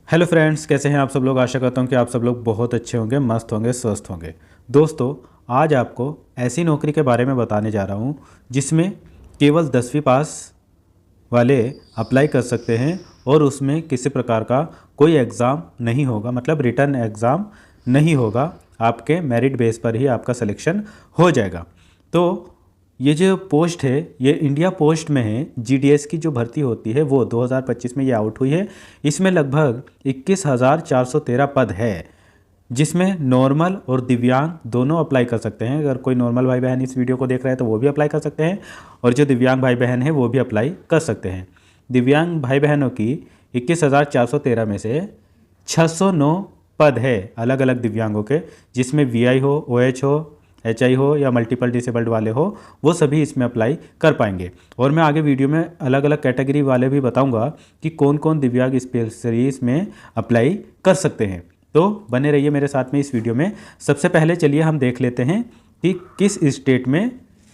Hello friends, कैसे हैं आप सब लोग। आशा करता हूं कि आप सब लोग बहुत अच्छे होंगे, मस्त होंगे, स्वस्थ होंगे। दोस्तों, आज आपको ऐसी नौकरी के बारे में बताने जा रहा हूं जिसमें केवल 10वीं पास वाले अप्लाई कर सकते हैं और उसमें किसी प्रकार का कोई एग्ज़ाम नहीं होगा, मतलब रिटर्न एग्ज़ाम नहीं होगा। आपके मेरिट बेस पर ही आपका सिलेक्शन हो जाएगा। तो ये जो पोस्ट है ये इंडिया पोस्ट में है। जीडीएस की जो भर्ती होती है वो 2025 में ये आउट हुई है। इसमें लगभग 21,413 पद है, जिसमें नॉर्मल और दिव्यांग दोनों अप्लाई कर सकते हैं। अगर कोई नॉर्मल भाई बहन इस वीडियो को देख रहे हैं तो वो भी अप्लाई कर सकते हैं, और जो दिव्यांग भाई बहन है वो भी अप्लाई कर सकते हैं। दिव्यांग भाई बहनों की 21,413 में से 609 पद है अलग अलग दिव्यांगों के, जिसमें वीआई हो, ओएच हो, एचआई हो या मल्टीपल डिसेबल्ड वाले हो, वो सभी इसमें अप्लाई कर पाएंगे। और मैं आगे वीडियो में अलग अलग कैटेगरी वाले भी बताऊंगा कि कौन कौन दिव्यांग स्पेशलिस्ट में अप्लाई कर सकते हैं। तो बने रहिए मेरे साथ में इस वीडियो में। सबसे पहले चलिए हम देख लेते हैं कि किस स्टेट में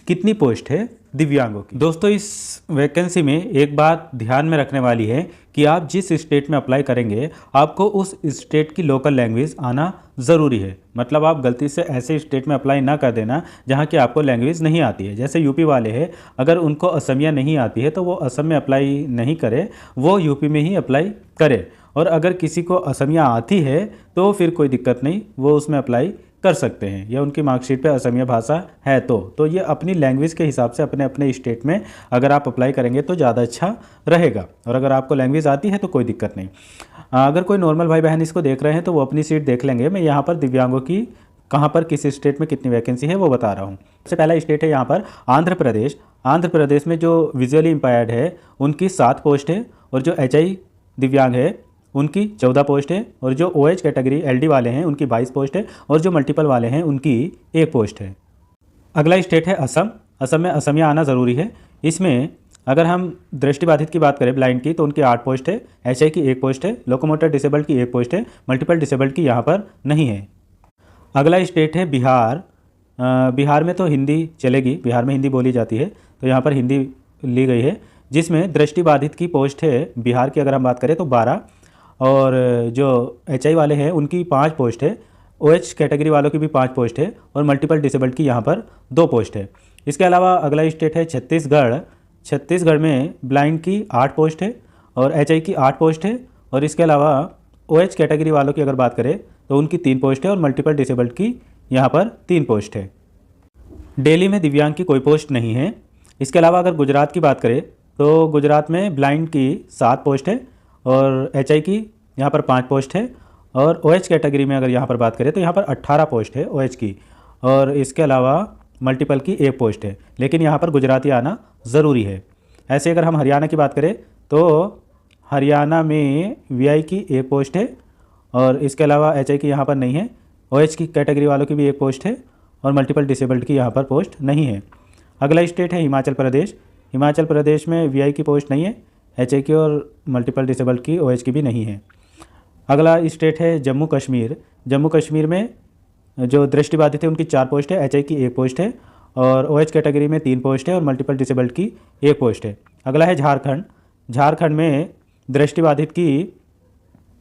कितनी पोस्ट है दिव्यांगों की। दोस्तों, इस वैकेंसी में एक बात ध्यान में रखने वाली है कि आप जिस स्टेट में अप्लाई करेंगे आपको उस स्टेट की लोकल लैंग्वेज आना ज़रूरी है। मतलब आप गलती से ऐसे स्टेट में अप्लाई ना कर देना जहाँ की आपको लैंग्वेज नहीं आती है। जैसे यूपी वाले हैं, अगर उनको असमिया नहीं आती है तो वो असम में अप्लाई नहीं करे, वो यूपी में ही अप्लाई करे। और अगर किसी को असमिया आती है तो फिर कोई दिक्कत नहीं, वो उसमें अप्लाई कर सकते हैं, या उनकी मार्कशीट पे असमिया भाषा है तो ये अपनी लैंग्वेज के हिसाब से अपने अपने स्टेट में अगर आप अप्लाई करेंगे तो ज़्यादा अच्छा रहेगा। और अगर आपको लैंग्वेज आती है तो कोई दिक्कत नहीं। अगर कोई नॉर्मल भाई बहन इसको देख रहे हैं तो वो अपनी सीट देख लेंगे। मैं यहाँ पर दिव्यांगों की कहाँ पर किस स्टेट में कितनी वैकेंसी है वो बता रहा हूँ। सबसे पहला स्टेट है यहाँ पर आंध्र प्रदेश। आंध्र प्रदेश में जो विजुअली इम्पायर्ड है उनकी 7 पोस्ट है, और जो एचआई दिव्यांग है उनकी 14 पोस्ट है, और जो ओएच कैटेगरी एलडी वाले हैं उनकी 22 पोस्ट है, और जो मल्टीपल वाले हैं उनकी 1 पोस्ट है। अगला स्टेट है असम। असम में असमिया आना ज़रूरी है। इसमें अगर हम दृष्टिबाधित की बात करें, ब्लाइंड की, तो उनकी 8 पोस्ट है, एचआई की 1 पोस्ट है, लोकोमोटर डिसेबल्ड की 1 पोस्ट है, मल्टीपल डिसेबल्ड की यहाँ पर नहीं है। अगला स्टेट है बिहार। बिहार में तो हिंदी चलेगी, बिहार में हिंदी बोली जाती है, तो यहाँ पर हिंदी ली गई है। जिसमें दृष्टिबाधित की पोस्ट है बिहार की अगर हम बात करें तो 12, और जो एचआई वाले हैं उनकी 5 पोस्ट है, ओएच कैटेगरी वालों की भी 5 पोस्ट है, और मल्टीपल डिसेबल्ड की यहाँ पर 2 पोस्ट है। इसके अलावा अगला स्टेट है छत्तीसगढ़। छत्तीसगढ़ में ब्लाइंड की 8 पोस्ट है और एचआई की 8 पोस्ट है, और इसके अलावा ओएच कैटेगरी वालों की अगर बात करें तो उनकी 3 पोस्ट है, और मल्टीपल डिसेबल्ड की यहाँ पर 3 पोस्ट है। दिल्ली में दिव्यांग की कोई पोस्ट नहीं है। इसके अलावा अगर गुजरात की बात करें तो गुजरात में ब्लाइंड की 7 पोस्ट है, और एचआई की यहाँ पर 5 पोस्ट है, और ओएच कैटेगरी में अगर यहाँ पर बात करें तो यहाँ पर 18 पोस्ट है ओएच की, और इसके अलावा मल्टीपल की 1 पोस्ट है। लेकिन यहाँ पर गुजराती आना ज़रूरी है। ऐसे अगर हम हरियाणा की बात करें तो हरियाणा में वीआई की 1 पोस्ट है, और इसके अलावा एचआई की यहाँ पर नहीं है। ओएच की कैटेगरी वालों की भी 1 पोस्ट है, और मल्टीपल डिसेबल्ड की यहाँ पर पोस्ट नहीं है। अगला स्टेट है हिमाचल प्रदेश। हिमाचल प्रदेश में वीआई की पोस्ट नहीं है, एचआई की और मल्टीपल डिसेबल्ड की ओएच की भी नहीं है। अगला स्टेट है जम्मू कश्मीर। जम्मू कश्मीर में जो दृष्टिबाधित है उनकी 4 पोस्ट है, एचआई की 1 पोस्ट है, और ओएच कैटेगरी में 3 पोस्ट है, और मल्टीपल डिसेबल्ड की 1 पोस्ट है। अगला है झारखंड। झारखंड में दृष्टिबाधित की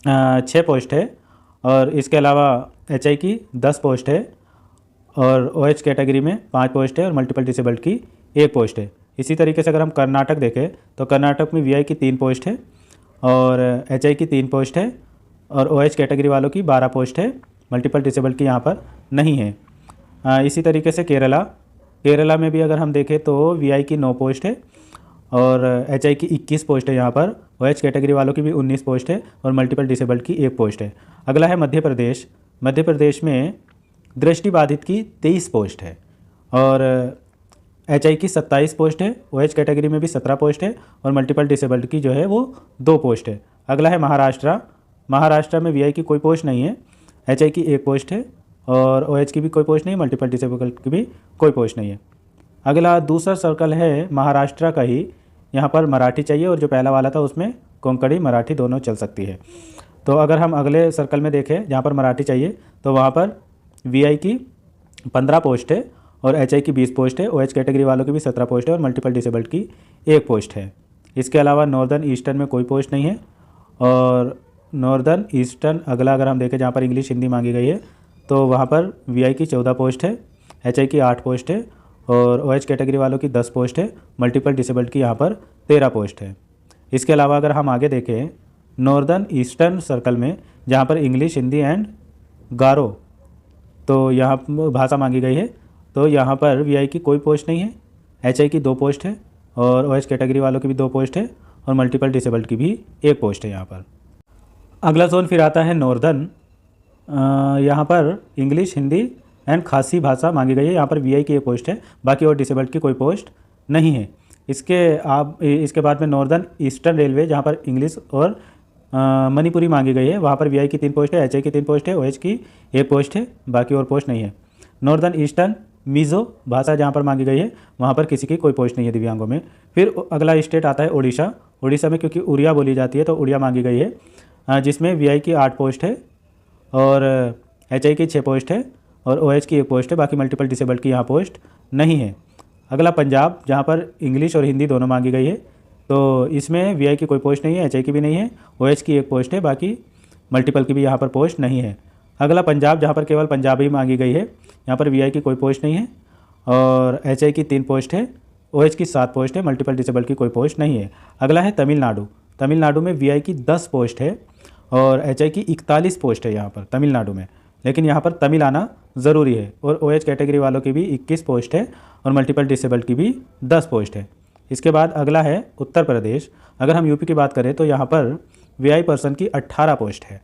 6 पोस्ट है, और इसके अलावा एचआई की 10 पोस्ट है, और ओएच कैटेगरी में 5 पोस्ट है, और मल्टीपल डिसेबल्ड की 1 पोस्ट है। इसी तरीके से अगर हम कर्नाटक देखें तो कर्नाटक में वीआई की 3 पोस्ट है, और एचआई की 3 पोस्ट है, और ओएच कैटेगरी वालों की 12 पोस्ट है, मल्टीपल डिसेबल्ड की यहाँ पर नहीं है। इसी तरीके से केरला में भी अगर हम देखें तो वीआई की 9 पोस्ट है, और एचआई की 21 पोस्ट है यहाँ पर, ओएच कैटेगरी वालों की भी 19 पोस्ट है, और मल्टीपल डिसेबल्ड की 1 पोस्ट है। अगला है मध्य प्रदेश। मध्य प्रदेश में दृष्टिबाधित की 23 पोस्ट है, और एचआई की 27 पोस्ट है, ओएच कैटेगरी में भी 17 पोस्ट है, और मल्टीपल डिसेबल्ड की जो है वो 2 पोस्ट है। अगला है महाराष्ट्र। महाराष्ट्र में वीआई की कोई पोस्ट नहीं है, एचआई की 1 पोस्ट है, और ओएच की भी कोई पोस्ट नहीं, मल्टीपल डिसेबल्ड की भी कोई पोस्ट नहीं है। अगला दूसरा सर्कल है महाराष्ट्र का ही, यहाँ पर मराठी चाहिए, और जो पहला वाला था उसमें कोंकणी मराठी दोनों चल सकती है। तो अगर हम अगले सर्कल में देखें जहाँ पर मराठी चाहिए तो वहाँ पर वीआई की 15 पोस्ट है, और एचआई की 20 पोस्ट है, ओएच कैटेगरी वालों की भी 17 पोस्ट है, और मल्टीपल डिसेबल्ड की 1 पोस्ट है। इसके अलावा नॉर्दर्न ईस्टर्न में कोई पोस्ट नहीं है, और नॉर्दर्न ईस्टर्न अगला अगर हम देखें जहाँ पर इंग्लिश हिंदी मांगी गई है तो वहाँ पर वीआई की 14 पोस्ट है, एचआई की 8 पोस्ट है और ओएच कैटेगरी वालों की 10 पोस्ट है, मल्टीपल डिसेबल्ड की यहाँ पर 13 पोस्ट है। इसके अलावा अगर हम आगे देखें नॉर्दर्न ईस्टर्न सर्कल में जहाँ पर इंग्लिश हिंदी एंड गारो तो यहाँ भाषा मांगी गई है तो यहाँ पर वीआई की कोई पोस्ट नहीं है, एचआई की 2 पोस्ट है और ओएच कैटेगरी वालों की भी 2 पोस्ट है और मल्टीपल डिसेबल्ड की भी 1 पोस्ट है यहाँ पर। अगला जोन फिर आता है नॉर्दर्न, यहाँ पर इंग्लिश हिंदी एंड खासी भाषा मांगी गई है, यहाँ पर वीआई की 1 पोस्ट है, बाकी और डिसेबल्ड की कोई पोस्ट नहीं है। इसके बाद में नॉर्दर्न ईस्टर्न रेलवे जहाँ पर इंग्लिश और मणिपुरी मांगी गई है, वहाँ पर वीआई की 3 पोस्ट है, एचआई की 3 पोस्ट है, ओएच की 1 पोस्ट है, बाकी और पोस्ट नहीं है। नॉर्दर्न ईस्टर्न मिज़ो भाषा जहाँ पर मांगी गई है वहाँ पर किसी की कोई पोस्ट नहीं है दिव्यांगों में। फिर अगला स्टेट आता है उड़ीसा। उड़ीसा में क्योंकि उड़िया बोली जाती है तो उड़िया मांगी गई है, जिसमें वीआई की 8 पोस्ट है और एचआई की 6 पोस्ट है और ओएच की 1 पोस्ट है, बाकी मल्टीपल डिसेबल्ड की यहाँ पोस्ट नहीं है। अगला पंजाब जहाँ पर इंग्लिश और हिंदी दोनों मांगी गई है तो इसमें वीआई की कोई पोस्ट नहीं है, एचआई की भी नहीं है, ओएच की 1 पोस्ट है, बाकी मल्टीपल की भी यहाँ पर पोस्ट नहीं है। अगला पंजाब जहाँ पर केवल पंजाबी मांगी गई है, यहाँ पर वीआई की कोई पोस्ट नहीं है और एचआई की 3 पोस्ट है, ओएच की 7 पोस्ट है, मल्टीपल डिसेबल की कोई पोस्ट नहीं है। अगला है तमिलनाडु। तमिलनाडु में वीआई की 10 पोस्ट है और एचआई की 41 पोस्ट है यहाँ पर तमिलनाडु में, लेकिन यहाँ पर तमिल आना ज़रूरी है और ओएच कैटेगरी वालों की भी 21 पोस्ट है और मल्टीपल डिसेबल्ड की भी 10 पोस्ट है। इसके बाद अगला है उत्तर प्रदेश। अगर हम यूपी की बात करें तो यहाँ पर वीआई पर्सन की 18 पोस्ट है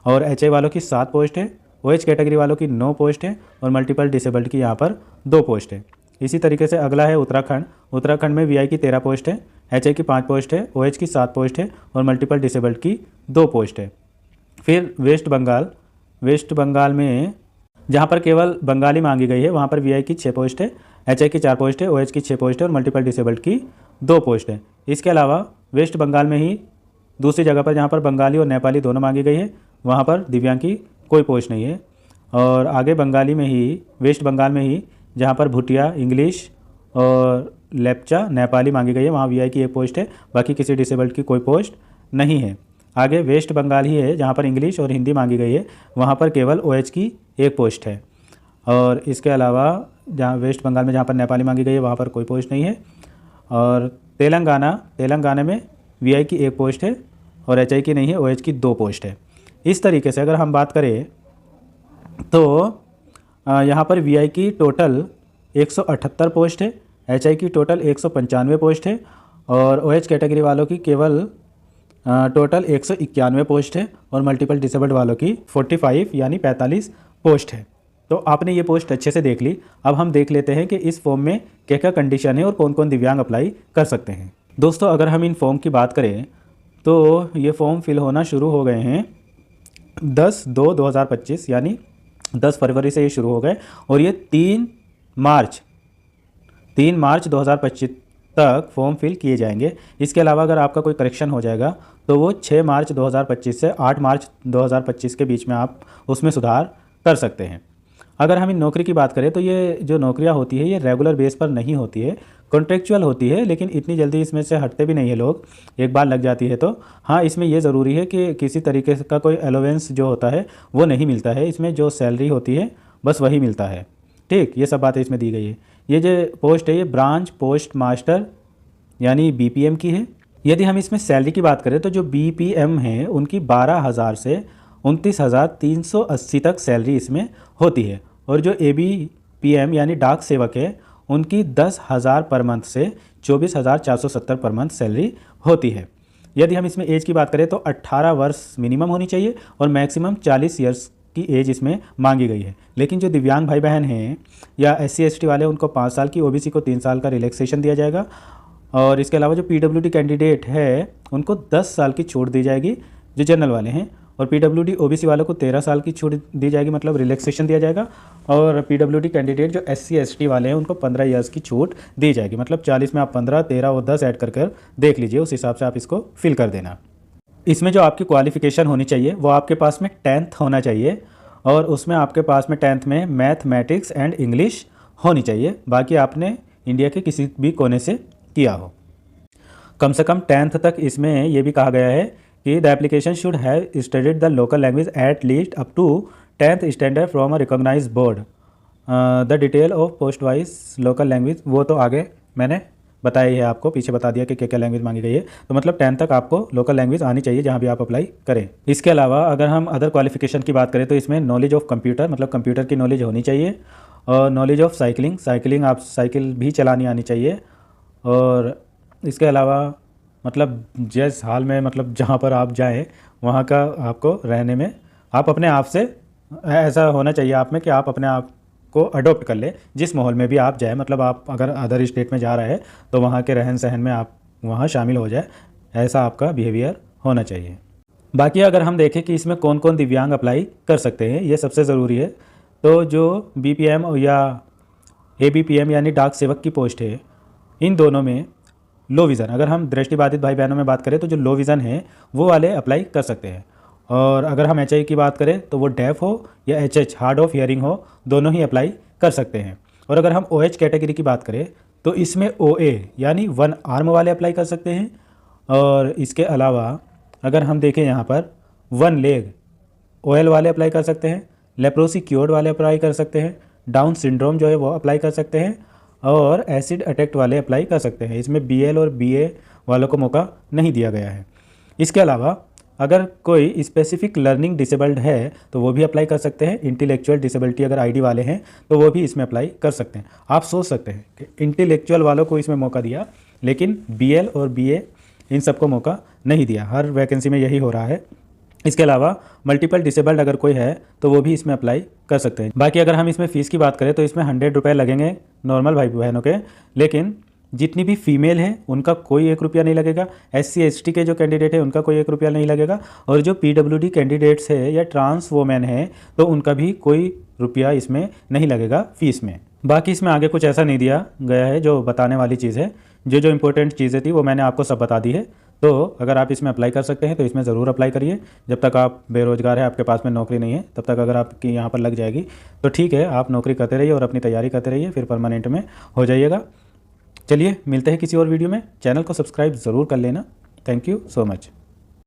और एचआई वालों की 7 पोस्ट है, ओएच कैटेगरी वालों की 9 पोस्ट है और मल्टीपल डिसेबल्ड की यहाँ पर 2 पोस्ट है। इसी तरीके से अगला है उत्तराखंड। उत्तराखंड में वीआई की 13 पोस्ट है, एचआई की 5 पोस्ट है, ओएच की 7 पोस्ट है और मल्टीपल डिसेबल्ड की 2 पोस्ट है। फिर वेस्ट बंगाल। वेस्ट बंगाल में जहाँ पर केवल बंगाली मांगी गई है वहाँ पर वीआई की 6 पोस्ट है, एचआई की 4 पोस्ट है, ओएच की 6 पोस्ट है और मल्टीपल डिसेबल्ड की 2 पोस्ट है। इसके अलावा वेस्ट बंगाल में ही दूसरी जगह पर जहाँ पर बंगाली और नेपाली दोनों मांगी गई है वहाँ पर दिव्यांग की कोई पोस्ट नहीं है। और आगे बंगाली में ही वेस्ट बंगाल में ही जहाँ पर भूटिया इंग्लिश और लेप्चा नेपाली मांगी गई है वहाँ वीआई की 1 पोस्ट है, बाकी किसी डिसेबल्ड की कोई पोस्ट नहीं है। आगे वेस्ट बंगाल ही है जहाँ पर इंग्लिश और हिंदी मांगी गई है वहाँ पर केवल ओएच की 1 पोस्ट है और इसके अलावा जहाँ वेस्ट बंगाल में जहाँ पर नेपाली मांगी गई है वहाँ पर कोई पोस्ट नहीं है। और तेलंगाना में वीआई की 1 पोस्ट है और एचआई की नहीं है, ओएच की 2 पोस्ट है। इस तरीके से अगर हम बात करें तो यहाँ पर वीआई की टोटल 178 पोस्ट है, एचआई की टोटल 195 पोस्ट है और ओएच कैटेगरी वालों की केवल टोटल 191 पोस्ट है और मल्टीपल डिसेबल्ड वालों की 45 यानी 45 पोस्ट है। तो आपने ये पोस्ट अच्छे से देख ली। अब हम देख लेते हैं कि इस फॉर्म में क्या क्या कंडीशन है और कौन कौन दिव्यांग अप्लाई कर सकते हैं। दोस्तों अगर हम इन फॉर्म की बात करें तो ये फॉर्म फिल होना शुरू हो गए हैं 10/2/2025 यानी 10 फरवरी से ये शुरू हो गए और ये 3 मार्च 2025 तक फॉर्म फिल किए जाएंगे। इसके अलावा अगर आपका कोई करेक्शन हो जाएगा तो वो 6 मार्च 2025 से 8 मार्च 2025 के बीच में आप उसमें सुधार कर सकते हैं। अगर हम इन नौकरी की बात करें तो ये जो नौकरियां होती है ये रेगुलर बेस पर नहीं होती है, कॉन्ट्रेक्चुअल होती है, लेकिन इतनी जल्दी इसमें से हटते भी नहीं है लोग, एक बार लग जाती है तो। हाँ, इसमें यह ज़रूरी है कि किसी तरीके का कोई अलाउंस जो होता है वो नहीं मिलता है, इसमें जो सैलरी होती है बस वही मिलता है। ठीक, ये सब बातें इसमें दी गई है। ये जो पोस्ट है ये ब्रांच पोस्ट मास्टर यानी बीपीएम की है। यदि हम इसमें सैलरी की बात करें तो जो बीपीएम हैं उनकी 12,000 से 29,380 तक सैलरी इसमें होती है और जो एबीपीएम यानी डाक सेवक है उनकी 10,000 पर मंथ से 24,470 पर मंथ सैलरी होती है। यदि हम इसमें एज की बात करें तो 18 वर्ष मिनिमम होनी चाहिए और मैक्सिमम 40 ईयर्स की एज इसमें मांगी गई है। लेकिन जो दिव्यांग भाई बहन हैं या SC ST वाले उनको 5 साल की, OBC को 3 साल का रिलैक्सेशन दिया जाएगा और इसके अलावा जो PWD कैंडिडेट है उनको 10 साल की छूट दी जाएगी जो जनरल वाले हैं, और PWD OBC वालों को 13 साल की छूट दी जाएगी, मतलब रिलैक्सेशन दिया जाएगा, और PWD कैंडिडेट जो SC ST वाले हैं उनको 15 ईयर्स की छूट दी जाएगी। मतलब 40 में आप 15, 13 और 10 ऐड कर देख लीजिए, उस हिसाब से आप इसको फिल कर देना। इसमें जो आपकी क्वालिफ़िकेशन होनी चाहिए वो आपके पास में 10th होना चाहिए और उसमें आपके पास में 10th में मैथमेटिक्स एंड इंग्लिश होनी चाहिए, बाकी आपने इंडिया के किसी भी कोने से किया हो। कम से कम 10th तक इसमें ये भी कहा गया है कि the application should have studied the local language at least up to 10th standard from a recognised board. The detail of post wise local language, वो तो आगे मैंने बताया ही है आपको, पीछे बता दिया कि क्या क्या लैंग्वेज मांगी गई है। तो मतलब 10th तक आपको लोकल लैंग्वेज आनी चाहिए जहाँ भी आप अप्लाई करें। इसके अलावा अगर हम अदर क्वालिफिकेशन की बात करें तो इसमें नॉलेज ऑफ कंप्यूटर, मतलब कंप्यूटर की नॉलेज होनी चाहिए, और नॉलेज ऑफ साइकिलिंग आप साइकिल भी चलानी आनी चाहिए। और इसके अलावा मतलब जिस हाल में मतलब जहाँ पर आप जाएं वहाँ का आपको रहने में आप अपने आप से ऐसा होना चाहिए आप में कि आप अपने आप को अडोप्ट कर ले जिस माहौल में भी आप जाए। मतलब आप अगर अदर स्टेट में जा रहे हैं तो वहाँ के रहन सहन में आप वहाँ शामिल हो जाए, ऐसा आपका बिहेवियर होना चाहिए। बाकी अगर हम देखें कि इसमें कौन कौन दिव्यांग अप्लाई कर सकते हैं, ये सबसे ज़रूरी है। तो जो BPM या ABPM यानी डाक सेवक की पोस्ट है, इन दोनों में लो विज़न, अगर हम दृष्टिबाधित भाई बहनों में बात करें तो जो लो विज़न है वो वाले अप्लाई कर सकते हैं। और अगर हम HI की बात करें तो वो डेफ हो या HH हार्ड ऑफ हियरिंग हो, दोनों ही अप्लाई कर सकते हैं। और अगर हम OH कैटेगरी की बात करें तो इसमें OA यानी 1 आर्म वाले अप्लाई कर सकते हैं। और इसके अलावा अगर हम देखें यहाँ पर 1 लेग OL वाले अप्लाई कर सकते हैं, लेप्रोसी क्योर्ड वाले अप्लाई कर सकते हैं, डाउन सिंड्रोम जो है वो अप्लाई कर सकते हैं, और एसिड अटैक्ट वाले अप्लाई कर सकते हैं। इसमें BL और BA वालों को मौका नहीं दिया गया है। इसके अलावा अगर कोई स्पेसिफिक लर्निंग डिसेबल्ड है तो वो भी अप्लाई कर सकते हैं। इंटेलेक्चुअल डिसेबिलिटी अगर ID वाले हैं तो वो भी इसमें अप्लाई कर सकते हैं। आप सोच सकते हैं कि इंटेलेक्चुअल वालों को इसमें मौका दिया लेकिन BL और BA इन सबको मौका नहीं दिया। हर वैकेंसी में यही हो रहा है। इसके अलावा मल्टीपल डिसेबल्ड अगर कोई है तो वो भी इसमें अप्लाई कर सकते हैं। बाकी अगर हम इसमें फ़ीस की बात करें तो इसमें 100 रुपये लगेंगे नॉर्मल भाई बहनों के, लेकिन जितनी भी फीमेल हैं उनका कोई 1 रुपया नहीं लगेगा। SC ST के जो कैंडिडेट है उनका कोई 1 रुपया नहीं लगेगा, और जो PWD कैंडिडेट्स है या ट्रांस वोमेन है तो उनका भी कोई रुपया इसमें नहीं लगेगा फ़ीस में। बाकी इसमें आगे कुछ ऐसा नहीं दिया गया है जो बताने वाली चीज़ है। जो इंपॉर्टेंट चीज़ें थी वो मैंने आपको सब बता दी है। तो अगर आप इसमें अप्लाई कर सकते हैं तो इसमें ज़रूर अप्लाई करिए। जब तक आप बेरोज़गार हैं, आपके पास में नौकरी नहीं है, तब तक अगर आपकी यहाँ पर लग जाएगी तो ठीक है, आप नौकरी करते रहिए और अपनी तैयारी करते रहिए, फिर परमानेंट में हो जाइएगा। चलिए मिलते हैं किसी और वीडियो में। चैनल को सब्सक्राइब ज़रूर कर लेना। Thank you so much.